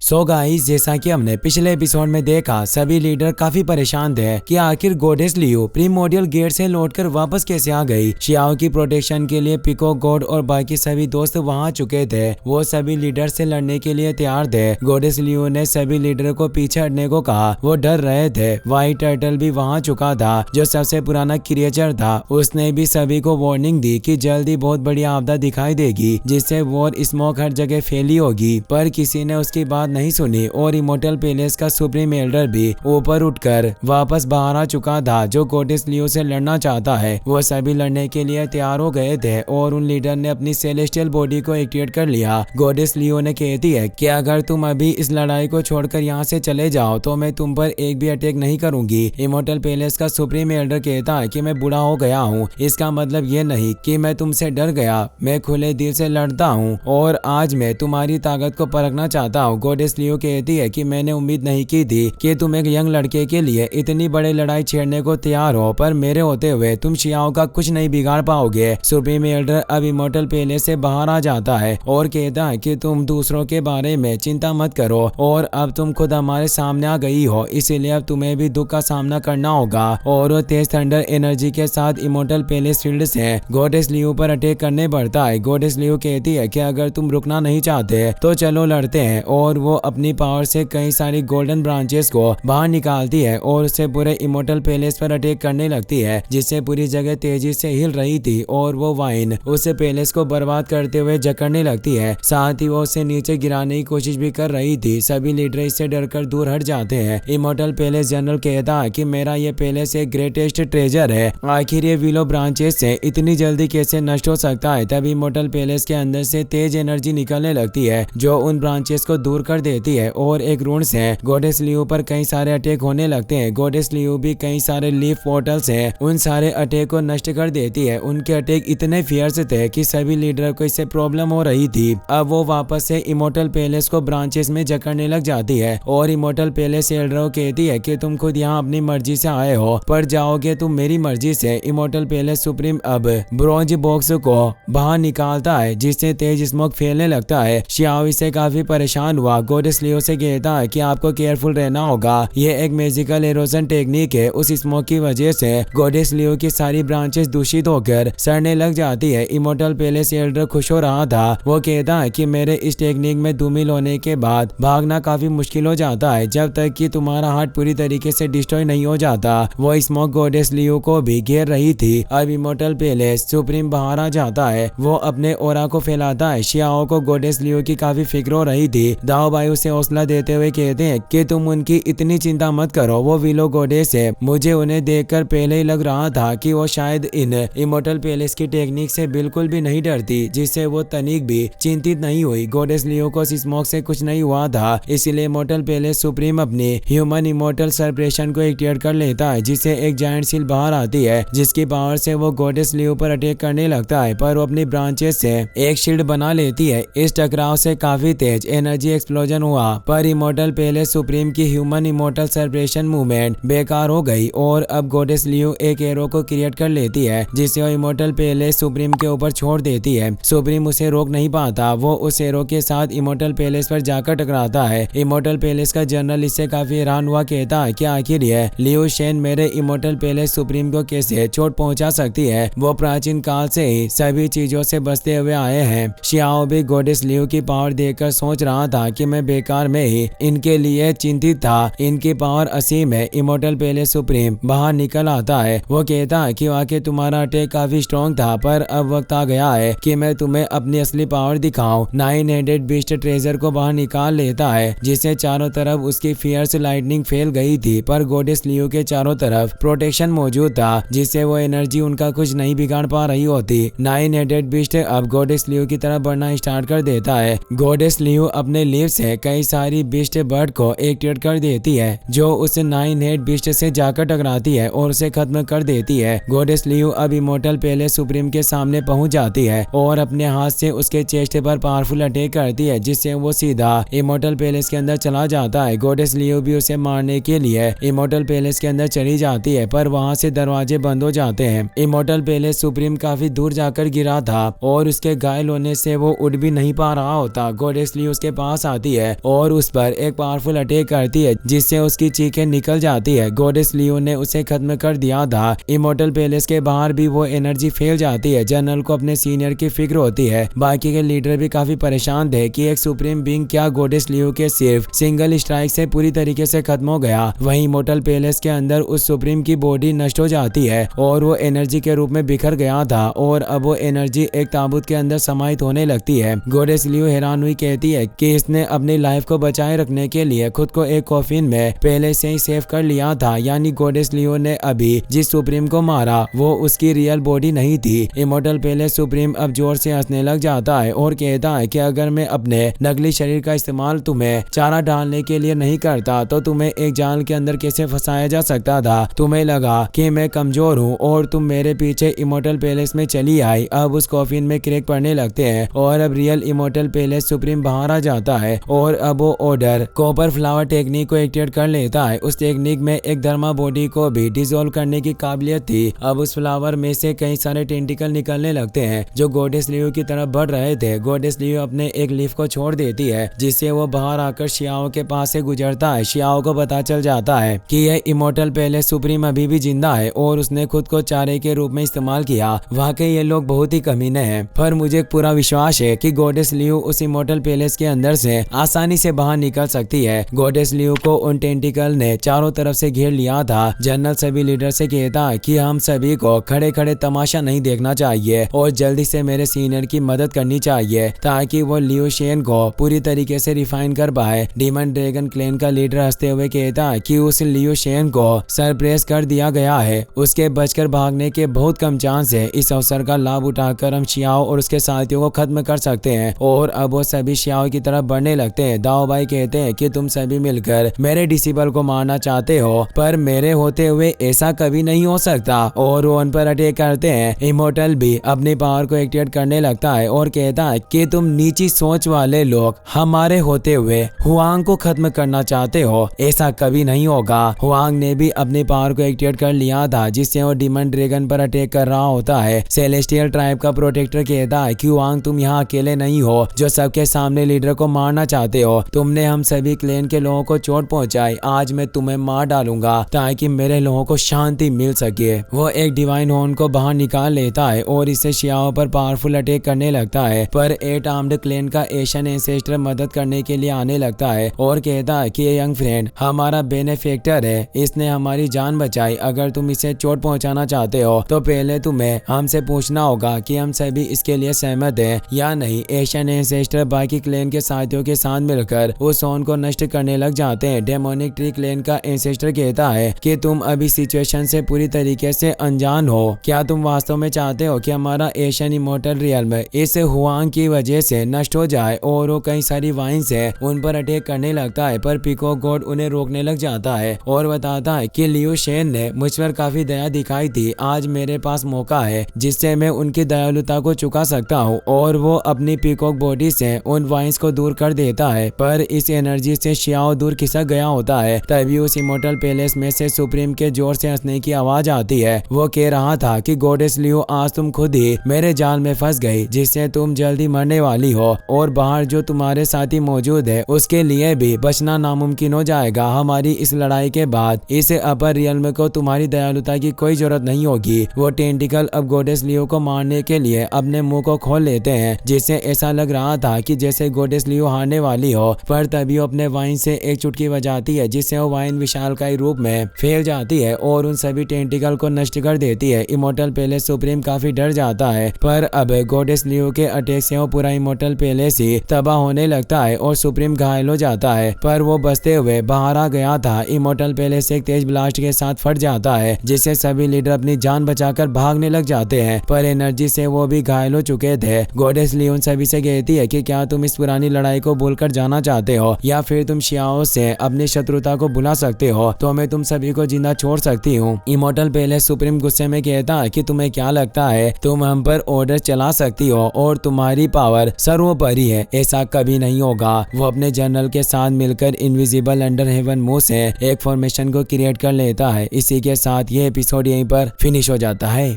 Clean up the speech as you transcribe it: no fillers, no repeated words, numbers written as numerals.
So guys, जैसा कि हमने पिछले एपिसोड में देखा, सभी लीडर काफी परेशान थे कि आखिर गॉडेस लियू प्रीमोडियल गेट से लौटकर वापस कैसे आ गई। शियाओ की प्रोटेक्शन के लिए पिको, गॉड और बाकी सभी दोस्त वहां चुके थे। वो सभी लीडर से लड़ने के लिए तैयार थे। गॉडेस लियू ने सभी लीडर को पीछे हटने को कहा। वो डर रहे थे। व्हाइट टर्टल भी वहां चुका था, जो सबसे पुराना क्रिएचर था। उसने भी सभी को वार्निंग दी कि जल्दी बहुत बड़ी आपदा दिखाई देगी, जिससे वॉर स्मोक हर जगह फैली होगी। पर किसी ने उसकी बात नहीं सुनी और इमोर्टल पैलेस का सुप्रीम एल्डर भी ऊपर उठकर वापस बाहर आ चुका था, जो गॉडेस लियू से लड़ना चाहता है। वो सभी लड़ने के लिए तैयार हो गए थे और उन लीडर ने अपनी सेलेस्टियल बॉडी को एक्टिवेट कर लिया। गॉडेस लियू ने कहती है कि अगर तुम अभी इस लड़ाई को छोड़कर यहाँ से चले जाओ तो मैं तुम पर एक भी अटैक नहीं करूंगी। इमोर्टल पैलेस का सुप्रीम एल्डर कहता है कि मैं बूढ़ा हो गया हूँ, इसका मतलब ये नहीं कि मैं तुमसे डर गया। मैं खुले दिल से लड़ता हूँ और आज मैं तुम्हारी ताकत को परखना चाहता हूँ। गॉडेस लियू कहती है कि मैंने उम्मीद नहीं की थी कि तुम एक यंग लड़के के लिए इतनी बड़ी लड़ाई छेड़ने को तैयार हो, पर मेरे होते हुए तुम शियाओ का कुछ नहीं बिगाड़ पाओगे। सुप्रीम एल्डर अब इमोर्टल पैलेस से बाहर आ जाता है और कहता है कि तुम दूसरों के बारे में चिंता मत करो और अब तुम खुद हमारे सामने आ गई हो, इसीलिए अब तुम्हें भी दुख का सामना करना होगा। और वो तेज थंडर एनर्जी के साथ इमोर्टल पैलेस फील्ड से गॉडेस लियू पर अटैक करने बढ़ता है। गॉडेस लियू कहती है कि अगर तुम रुकना नहीं चाहते तो चलो लड़ते हैं, और वो अपनी पावर से कई सारी गोल्डन ब्रांचेस को बाहर निकालती है और उससे पूरे इमोर्टल पैलेस पर अटैक करने लगती है, जिससे पूरी जगह तेजी से हिल रही थी और वो वाइन उस पैलेस को बर्बाद करते हुए जकड़ने लगती है। साथ ही वो उसे नीचे गिराने की कोशिश भी कर रही थी। सभी लीडर इससे डरकर दूर हट जाते हैं। इमोर्टल पैलेस जनरल कहता है कि मेरा ये पैलेस एक ग्रेटेस्ट ट्रेजर है, आखिर ये विलो ब्रांचेस से इतनी जल्दी कैसे नष्ट हो सकता है। तभी इमोर्टल पैलेस के अंदर से तेज एनर्जी निकलने लगती है, जो उन ब्रांचेस को दूर कर देती है और एक रून से गॉडेस लियू पर कई सारे अटैक होने लगते हैं। गॉडेस लियू भी कई सारे लीफ पोर्टल से उन सारे अटैक को नष्ट कर देती है। उनके अटैक इतने फियर्स थे कि सभी लीडर को इससे प्रॉब्लम हो रही थी। अब वो वापस से इमोर्टल पैलेस को ब्रांचेस में जकड़ने लग जाती है और इमोर्टल पैलेस एल्डर कहती है कि तुम खुद यहाँ अपनी मर्जी से आए हो, पर जाओगे तुम मेरी मर्जी से। इमोर्टल पैलेस सुप्रीम अब ब्रॉन्ज बॉक्स को बाहर निकालता है, जिससे तेज स्मोक फैलने लगता है। शियाओ इससे काफी परेशान हुआ। गॉडेस लियू से कहता है कि आपको केयरफुल रहना होगा, ये एक मैजिकल एरोजन टेक्निक है। उस स्मोक की वजह से गॉडेस लियू की सारी ब्रांचेस दूषित होकर सड़ने लग जाती है। इमोर्टल पैलेस एल्डर खुश हो रहा था। वो कहता है कि मेरे इस टेक्निक में धूमिल होने के बाद भागना काफी मुश्किल हो जाता है, जब तक कि तुम्हारा हार्ट पूरी तरीके से डिस्ट्रॉय नहीं हो जाता। वो स्मोक गॉडेस लियू को भी घेर रही थी। अब इमोर्टल पैलेस सुप्रीम बाहर आ जाता है। वो अपने ओरा को फैलाता है। शियाओ को गॉडेस लियू की काफी फिक्र हो रही थी। दाओ भाई उसे हौसला देते हुए कहते हैं कि तुम उनकी इतनी चिंता मत करो, वो विलो गॉडेस है। मुझे उन्हें देखकर पहले ही लग रहा था कि वो शायद इन इमोर्टल पैलेस की टेक्निक से बिल्कुल भी नहीं डरती, जिससे वो तनिक भी चिंतित नहीं हुई। गॉडेस लियू को स्मोक से कुछ नहीं हुआ था, इसलिए इमोर्टल पैलेस सुप्रीम अपनी ह्यूमन इमोर्टल सेलिब्रेशन को एक्टिवेट कर लेता है, जिससे एक जायंट सील बाहर आती है, जिसकी पावर से वो गॉडेस लियू पर अटैक करने लगता है। पर वो अपनी ब्रांचेस से एक शील्ड बना लेती है। इस टकराव से काफी तेज एनर्जी एक्सप्लोजन हुआ, पर इमोर्टल पैलेस सुप्रीम की ह्यूमन इमोर्टल सेलिब्रेशन मूवमेंट बेकार हो गई और अब गॉडेस लियू एक एरो को क्रिएट कर लेती है, जिसे वो इमोर्टल पैलेस सुप्रीम के ऊपर छोड़ देती है। सुप्रीम उसे रोक नहीं पाता। वो उस एरो के साथ इमोर्टल पैलेस पर जाकर टकराता है। इमोर्टल पैलेस का जनरल इससे काफी हैरान हुआ, कहता है कि आखिर ये लियू शेन मेरे इमोर्टल पैलेस सुप्रीम को कैसे चोट पहुंचा सकती है। वो प्राचीन काल से ही सभी चीजों से बचते हुए आए हैं। शियाओ भी गॉडेस लियू की पावर देखकर सोच रहा था कि मैं बेकार में ही इनके लिए चिंतित था। इनकी पावर असीम है। इमोर्टल पैलेस सुप्रीम बाहर निकल आता है। वो कहता है कि वाकई तुम्हारा अटैक काफी स्ट्रॉन्ग था, पर अब वक्त आ गया है कि मैं तुम्हें अपनी असली पावर दिखाऊं। 9 हेडेड बीस्ट ट्रेजर को बाहर निकाल लेता है, जिससे चारों तरफ उसकी फियर्स लाइटनिंग फैल गई थी, पर गॉडेस लियू के चारों तरफ प्रोटेक्शन मौजूद था, जिससे वो एनर्जी उनका कुछ नहीं बिगाड़ पा रही होती। 9 हेडेड बीस्ट अब गॉडेस लियू की तरफ बढ़ना स्टार्ट कर देता है। गॉडेस लियू अपने लीव से कई सारी बीस्ट बर्ड को एक्टिवेट कर देती है, जो उस 9 हेड बीस्ट से जाकर टकराती है और उसे खत्म कर देती है। गॉडेस लियू अब इमोर्टल पैलेस सुप्रीम के सामने पहुंच जाती है और अपने हाथ से उसके चेस्ट पर पावरफुल अटैक करती है, जिससे वो सीधा इमोर्टल पैलेस के अंदर चला जाता है। गॉडेस लियू भी उसे मारने के लिए इमोर्टल पैलेस के अंदर चली जाती है, पर वहां से दरवाजे बंद हो जाते हैं। इमोर्टल पैलेस सुप्रीम काफी दूर जाकर गिरा था और उसके घायल होने से वो उड़ भी नहीं पा रहा होता। गॉडेस लियू उसके पास आती है है और उस पर एक पावरफुल अटैक करती है जिससे उसकी चीखें निकल जाती है। गॉडेस लियो ने उसे खत्म कर दिया था। इमोर्टल पैलेस के बाहर भी वो एनर्जी फैल जाती है। जनरल को अपने सीनियर की फिक्र होती है। बाकी के लीडर भी काफी परेशान थे कि एक सुप्रीम बीइंग क्या गॉडेस लियो के सिर्फ सिंगल स्ट्राइक से पूरी तरीके से खत्म हो गया। वहीं इमोर्टल पैलेस के अंदर उस सुप्रीम की बॉडी नष्ट हो जाती है और वो एनर्जी के रूप में बिखर गया था और अब वो एनर्जी एक ताबूत के अंदर समाहित होने लगती है। गॉडेस लियो हैरान हुई कहती है कि इसने अपनी लाइफ को बचाए रखने के लिए खुद को एक कॉफिन में पहले से ही सेव कर लिया था। यानी गॉडेस लियो ने अभी जिस सुप्रीम को मारा वो उसकी रियल बॉडी नहीं थी। इमोर्टल पैलेस सुप्रीम अब जोर से हंसने लग जाता है और कहता है कि अगर मैं अपने नकली शरीर का इस्तेमाल तुम्हें चारा डालने के लिए नहीं करता तो तुम्हें एक जाल के अंदर कैसे फंसाया जा सकता था। तुम्हें लगा कि मैं कमजोर हूँ और तुम मेरे पीछे इमोर्टल पैलेस में चली आई। अब उस कॉफिन में क्रैक पड़ने लगते हैं और अब रियल इमोर्टल पैलेस सुप्रीम बाहर आ जाता है और अब वो ऑर्डर कॉपर फ्लावर टेक्निक को एक्टिवेट कर लेता है। उस टेक्निक में एक धर्मा बॉडी को भी डिसॉल्व करने की काबिलियत थी। अब उस फ्लावर में से कई सारे टेंटिकल निकलने लगते हैं जो गॉडेस लियो की तरफ बढ़ रहे थे। गॉडेस लियो अपने एक लीफ को छोड़ देती है जिससे वो बाहर आकर शियाओ के पास से गुजरता है। शियाओ को पता चल जाता है कि यह इमोर्टल पैलेस सुप्रीम अभी भी जिंदा है और उसने खुद को चारे के रूप में इस्तेमाल किया। वाकई ये लोग बहुत ही कमीने हैं, पर मुझे पूरा विश्वास है कि गॉडेस लियो उस इमोर्टल पैलेस के अंदर से आसानी से बाहर निकल सकती है। गॉडेस लियो को उन टेंटिकल ने चारों तरफ से घेर लिया था। जनरल सभी लीडर से कहता है कि हम सभी को खड़े खड़े तमाशा नहीं देखना चाहिए और जल्दी से मेरे सीनियर की मदद करनी चाहिए ताकि वो लियो शेन को पूरी तरीके से रिफाइन कर पाए। डीमन ड्रैगन क्लैन का लीडर हंसते हुए कहता है कि उस लियो शेन को सरप्राइज कर दिया गया है। उसके बचकर भागने के बहुत कम चांस है। इस अवसर का लाभ उठाकर हम शियाओ और उसके साथियों को खत्म कर सकते हैं। और अब वो सभी शियाओ की तरफ बढ़ने लगते हैं। दाओ भाई कहते हैं कि तुम सभी मिलकर मेरे डिसिबल को मारना चाहते हो, पर मेरे होते हुए ऐसा कभी नहीं हो सकता और वो उन पर अटैक करते हैं। इमोर्टल भी अपनी पावर को एक्टिवेट करने लगता है और कहता है कि तुम नीची सोच वाले लोग हमारे होते हुए हुआंग को खत्म करना चाहते हो, ऐसा कभी नहीं होगा। हुआंग ने भी अपनी पावर को एक्टिवेट कर लिया था जिससे वो डीमन ड्रैगन पर अटैक कर रहा होता है। सेलेस्टियल ट्राइब का प्रोटेक्टर कहता है कि हुआंग तुम यहाँ अकेले नहीं हो जो सबके सामने लीडर को मारना चाहते हो। तुमने हम सभी क्लैन के लोगों को चोट पहुंचाई, आज मैं तुम्हें मार डालूंगा ताकि मेरे लोगों को शांति मिल सके। वो एक डिवाइन हॉर्न को बाहर निकाल लेता है और इसे शियाओ पर पावरफुल अटैक करने लगता है, पर 8 आर्म्ड क्लैन का एशियन एंसेस्टर मदद करने के लिए आने लगता है और कहता है कि ये यंग फ्रेंड हमारा बेनिफैक्टर है, इसने हमारी जान बचाई। अगर तुम इसे चोट पहुंचाना चाहते हो तो पहले तुम्हें हमसे पूछना होगा कि हम सभी इसके लिए सहमत हैं या नहीं। एशियन एंसेस्टर बाकी क्लैन के साथियों के साथ मिलकर उस हॉर्न को नष्ट करने लग जाते हैं। डेमोनिक ट्री क्लैन का एंसेस्टर कहता है कि तुम अभी सिचुएशन से पूरी तरीके से अनजान हो। क्या तुम वास्तव में चाहते हो कि हमारा एशियन इमोर्टल रियल्म इस हुआंग की वजह से नष्ट हो जाए? और वो कई सारी वाइन्स है उन पर अटैक करने लगता है, पर पीकॉक गॉड उन्हें रोकने लग जाता है और बताता है कि लियो शेन ने मुझ पर काफी दया दिखाई थी। आज मेरे पास मौका है जिससे मैं उनकी दयालुता को चुका सकता हूँ। और वो अपनी पीकॉक बॉडी से उन वाइन्स को दूर कर देता है, पर इस एनर्जी से शियाओ दूर खिसक गया होता है। तभी उस इमोर्टल पैलेस में से सुप्रीम के जोर से हंसने की आवाज आती है। वो कह रहा था कि गॉडेस लियो आज तुम खुद ही मेरे जाल में फंस गई जिससे तुम जल्दी मरने वाली हो और बाहर जो तुम्हारे साथी मौजूद है उसके लिए भी बचना नामुमकिन हो जाएगा। हमारी इस लड़ाई के बाद इस अपर रियल्म को तुम्हारी दयालुता की कोई जरूरत नहीं होगी। वो टेंटिकल अब गॉडेस लियो को मारने के लिए अपने मुंह को खोल लेते हैं जिससे ऐसा लग रहा था कि जैसे गॉडेस लियो हारने वाली हो, पर तभी वो अपने वाइन से एक चुटकी बजाती है जिससे वो वाइन विशालकाय रूप में फैल जाती है और उन सभी टेंटिकल को नष्ट कर देती है। इमोर्टल पैलेस सुप्रीम काफी डर जाता है, पर अब गॉडेस लियो के अटैक से वो पूरा इमोर्टल पैलेस ही तबाह होने लगता है और सुप्रीम घायल हो जाता है, पर वो बचते हुए बाहर आ गया था। इमोर्टल पैलेस एक तेज ब्लास्ट के साथ फट जाता है जिससे सभी लीडर अपनी जान बचाकर भागने लग जाते हैं, पर एनर्जी से वो भी घायल हो चुके थे। गॉडेस लियो उन सभी से कहती है कि क्या तुम इस पुरानी लड़ाई को भूलकर जाना चाहते हो या फिर तुम शियाओ से अपनी शत्रुता को भुला सकते हो, तो मैं तुम सभी को जिंदा छोड़ सकती हूँ। इमोर्टल पैलेस सुप्रीम गुस्से में कहता है कि तुम्हें क्या लगता है तुम हम पर ऑर्डर चला सकती हो और तुम्हारी पावर सर्वोपरि है? ऐसा कभी नहीं होगा। वो अपने जनरल के साथ मिलकर इनविजिबल अंडर हेवन मुंह से एक फॉर्मेशन को क्रिएट कर लेता है। इसी के साथ ये एपिसोड यहीं पर फिनिश हो जाता है।